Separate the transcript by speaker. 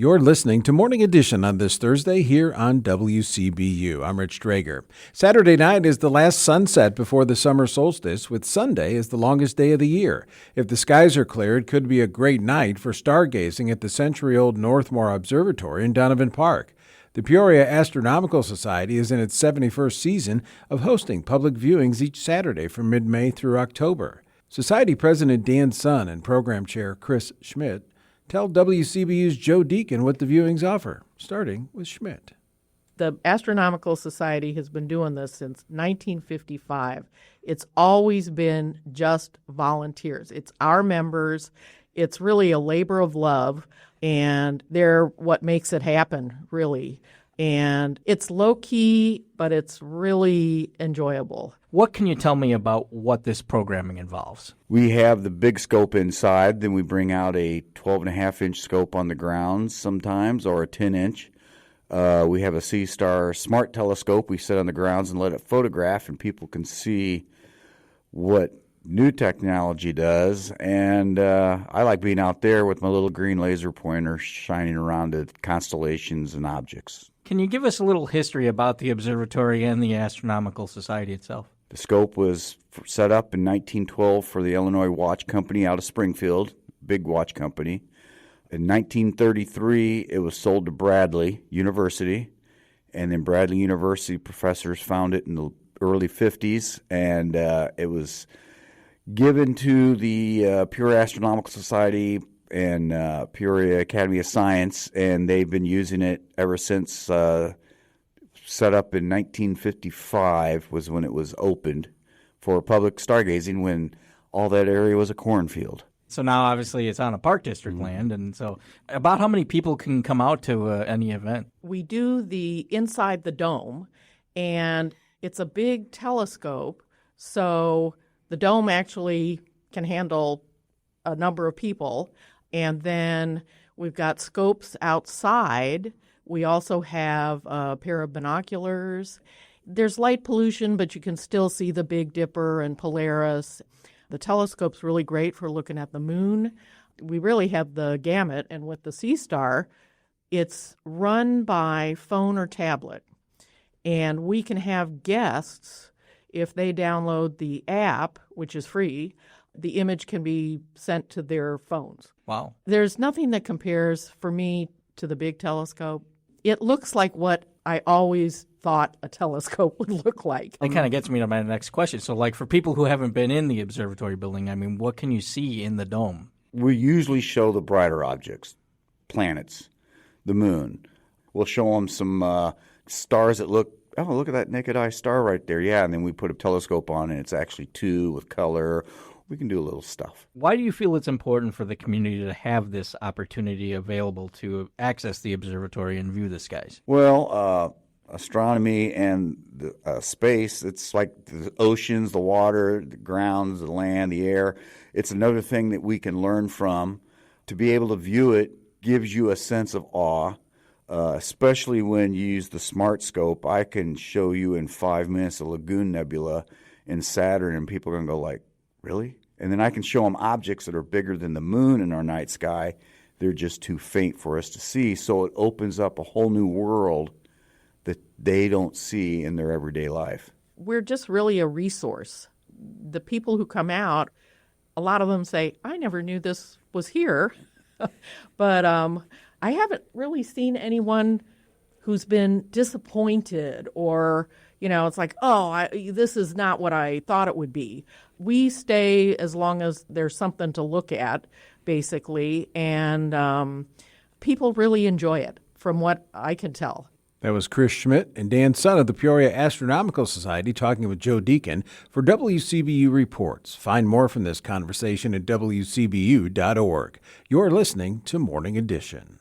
Speaker 1: You're listening to Morning Edition on this Thursday here on WCBU. I'm Rich Drager. Saturday night is the last sunset before the summer solstice, with Sunday as the longest day of the year. If the skies are clear, it could be a great night for stargazing at the century-old Northmoor Observatory in Donovan Park. The Peoria Astronomical Society is in its 71st season of hosting public viewings each Saturday from mid-May through October. Society President Dan Sun and Program Chair Chris Schmidt tell WCBU's Joe Deacon what the viewings offer, starting with Schmidt.
Speaker 2: The Astronomical Society has been doing this since 1955. It's always been just volunteers. It's our members. It's really a labor of love, and they're what makes it happen, really. And it's low-key, but it's really enjoyable.
Speaker 3: What can you tell me about what this programming involves?
Speaker 4: We have the big scope inside, then we bring out a 12.5-inch scope on the ground sometimes, or a 10-inch. We have a C-Star smart telescope we set on the grounds and let it photograph, and people can see what new technology does. And I like being out there with my little green laser pointer shining around at constellations and objects.
Speaker 3: Can you give us a little history about the observatory and the Astronomical Society itself?
Speaker 4: The scope was set up in 1912 for the Illinois Watch Company out of Springfield, big watch company. In 1933, it was sold to Bradley University, and then Bradley University professors found it in the early 50s, and it was given to the Peoria Astronomical Society and Peoria Academy of Science, and they've been using it ever since. Set up in 1955 was when it was opened for public stargazing, when all that area was a cornfield.
Speaker 3: So now obviously it's on a park district land, and so about how many people can come out to any event?
Speaker 2: We do the inside the dome, and it's a big telescope, so the dome actually can handle a number of people. And then we've got scopes outside. We also have a pair of binoculars. There's light pollution, but you can still see the Big Dipper and Polaris. The telescope's really great for looking at the moon. We really have the gamut, and with the C-Star, it's run by phone or tablet. And we can have guests, if they download the app, which is free, the image can be sent to their phones.
Speaker 3: Wow.
Speaker 2: There's nothing that compares, for me, to the big telescope. It looks like what I always thought a telescope would look like.
Speaker 3: That kind of gets me to my next question. So, like, for people who haven't been in the observatory building, I mean, what can you see in the dome?
Speaker 4: We usually show the brighter objects, planets, the moon. We'll show them some stars that look at that naked eye star right there. Yeah, and then we put a telescope on, and it's actually two with color. We can do a little stuff.
Speaker 3: Why do you feel it's important for the community to have this opportunity available to access the observatory and view the skies?
Speaker 4: Well, astronomy and the space, it's like the oceans, the water, the grounds, the land, the air. It's another thing that we can learn from. To be able to view it gives you a sense of awe, especially when you use the smart scope. I can show you in 5 minutes a Lagoon Nebula in Saturn, and people are going to go like, really? And then I can show them objects that are bigger than the moon in our night sky. They're just too faint for us to see. So it opens up a whole new world that they don't see in their everyday life.
Speaker 2: We're just really a resource. The people who come out, a lot of them say, I never knew this was here. But I haven't really seen anyone who's been disappointed or, it's like, this is not what I thought it would be. We stay as long as there's something to look at, basically, and people really enjoy it, from what I can tell.
Speaker 1: That was Chris Schmidt and Dan Sun of the Peoria Astronomical Society talking with Joe Deacon for WCBU Reports. Find more from this conversation at WCBU.org. You're listening to Morning Edition.